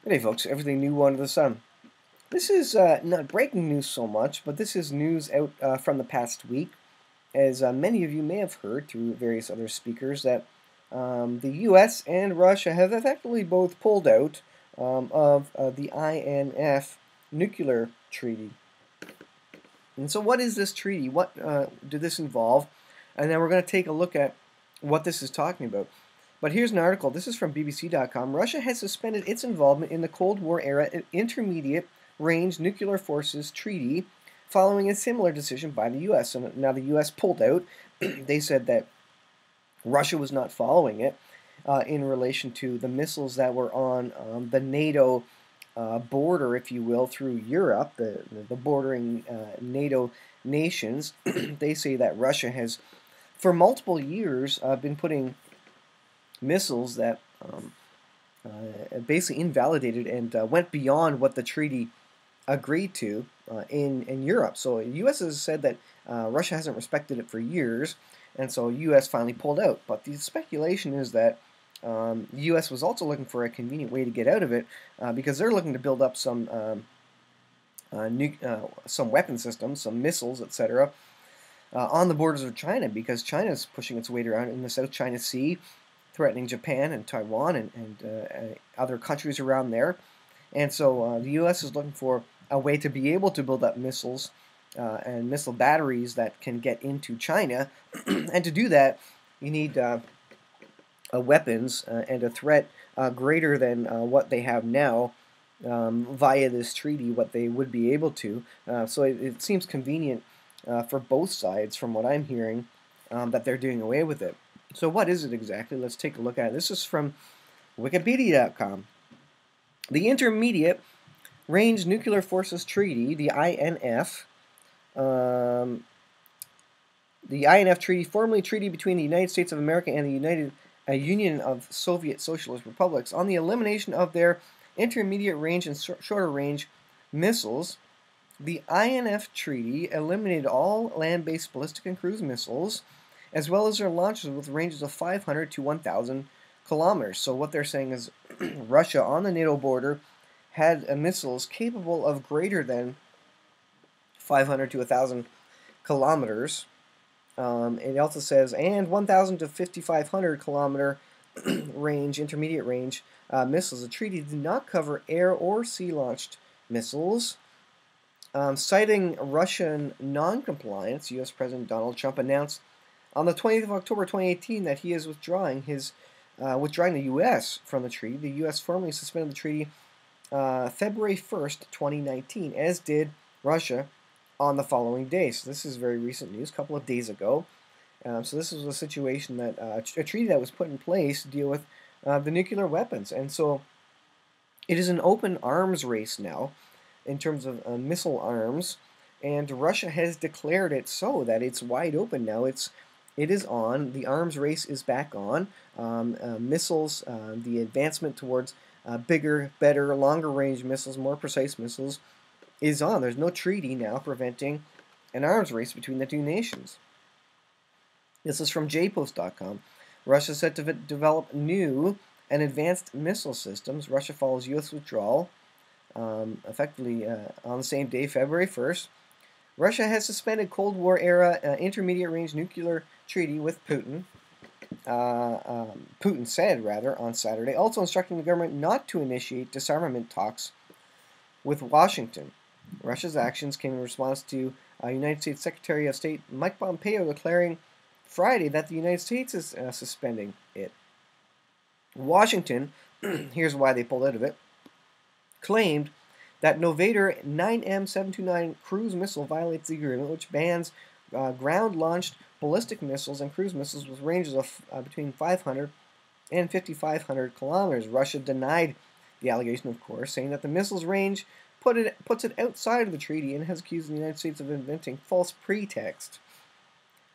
Hey folks, everything new under the sun. This is not breaking news so much, but this is news out from the past week, as many of you may have heard through various other speakers that the U.S. and Russia have effectively both pulled out of the INF nuclear treaty. And so what is this treaty? What did this involve? And then we're going to take a look at what this is talking about. But here's an article. This is from BBC.com. Russia has suspended its involvement in the Cold War era Intermediate Range Nuclear Forces Treaty following a similar decision by the U.S. And now the U.S. pulled out. They said that Russia was not following it in relation to the missiles that were on the NATO border, if you will, through Europe, the bordering NATO nations. They say that Russia has, for multiple years, been putting missiles that basically invalidated and went beyond what the treaty agreed to in Europe. So the U.S. has said that Russia hasn't respected it for years, and so U.S. finally pulled out. But the speculation is that the U.S. was also looking for a convenient way to get out of it because they're looking to build up some weapon systems, some missiles, etc., on the borders of China, because China is pushing its weight around in the South China Sea, threatening Japan and Taiwan and other countries around there. And so the U.S. is looking for a way to be able to build up missiles and missile batteries that can get into China. And to do that, you need weapons and a threat greater than what they have now via this treaty, what they would be able to. So it seems convenient for both sides, from what I'm hearing, that they're doing away with it. So what is it exactly? Let's take a look at it. This is from Wikipedia.com. The Intermediate Range Nuclear Forces Treaty, the INF, the INF Treaty, formerly treaty between the United States of America and the Union of Soviet Socialist Republics on the elimination of their intermediate range and shorter range missiles. The INF Treaty eliminated all land-based ballistic and cruise missiles, as well as their launches with ranges of 500 to 1,000 kilometers. So what they're saying is Russia on the NATO border had missiles capable of greater than 500 to 1,000 kilometers. It also says, and 1,000 to 5,500 kilometer range, intermediate range missiles. The treaty did not cover air or sea-launched missiles. Citing Russian non-compliance, U.S. President Donald Trump announced on the 20th of October 2018 that he is withdrawing the U.S. from the treaty. The U.S. formally suspended the treaty February 1st, 2019, as did Russia on the following day. So this is very recent news, a couple of days ago. So this was a situation that a treaty that was put in place to deal with the nuclear weapons. And so it is an open arms race now in terms of missile arms, and Russia has declared it so that it's wide open now. It is on. The arms race is back on. Missiles, the advancement towards bigger, better, longer range missiles, more precise missiles is on. There's no treaty now preventing an arms race between the two nations. This is from jpost.com. Russia is set to develop new and advanced missile systems. Russia follows U.S. withdrawal effectively on the same day, February 1st. Russia has suspended Cold War-era intermediate-range nuclear treaty with Putin. Putin said, on Saturday, also instructing the government not to initiate disarmament talks with Washington. Russia's actions came in response to United States Secretary of State Mike Pompeo declaring Friday that the United States is suspending it. Washington, here's why they pulled out of it, claimed that Novator 9M729 cruise missile violates the agreement, which bans ground-launched ballistic missiles and cruise missiles with ranges of between 500 and 5,500 kilometers. Russia denied the allegation, of course, saying that the missile's range puts it outside of the treaty and has accused the United States of inventing false pretext.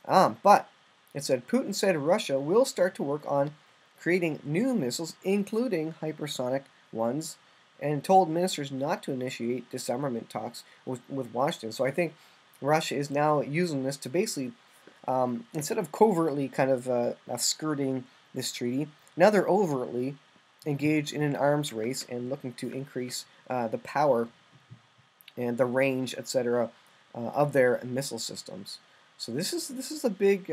But it said Putin said Russia will start to work on creating new missiles, including hypersonic ones, and told ministers not to initiate disarmament talks with Washington. So I think Russia is now using this to basically, instead of covertly kind of skirting this treaty, now they're overtly engaged in an arms race and looking to increase the power and the range, etc., of their missile systems. So this is a big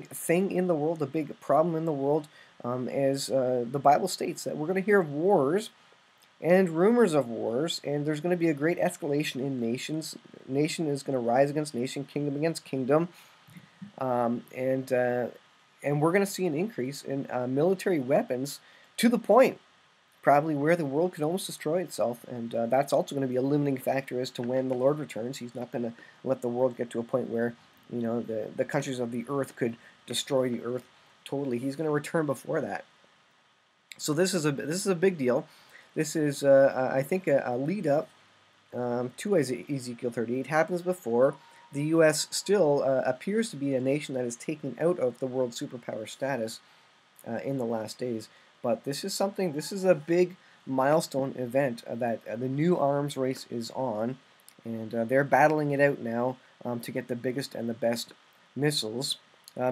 thing in the world, a big problem in the world, as the Bible states that we're going to hear of wars and rumors of wars, and there's going to be a great escalation in nations. Nation is going to rise against nation, kingdom against kingdom, um, and uh, and we're going to see an increase in military weapons to the point probably where the world could almost destroy itself, and that's also going to be a limiting factor as to when the Lord returns. He's not going to let the world get to a point where the countries of the earth could destroy the earth totally. He's going to return before that. So this is a big deal. This is I think a lead up to Ezekiel 38. Happens before the U.S. still appears to be a nation that is taken out of the world superpower status in the last days. But this is something. This is a big milestone event that the new arms race is on, and they're battling it out now to get the biggest and the best missiles.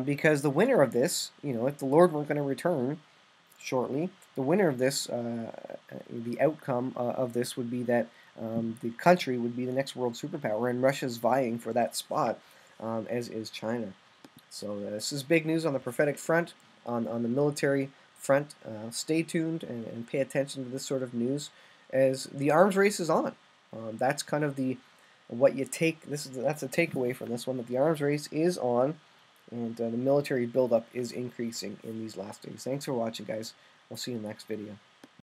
Because the winner of this, if the Lord weren't going to return shortly, the winner of this, the outcome of this would be that the country would be the next world superpower, and Russia's vying for that spot, as is China. So this is big news on the prophetic front, on the military front. Stay tuned and pay attention to this sort of news as the arms race is on. That's kind of what you take. That's a takeaway from this one, that the arms race is on, and the military buildup is increasing in these last days. Thanks for watching, guys. We'll see you in the next video.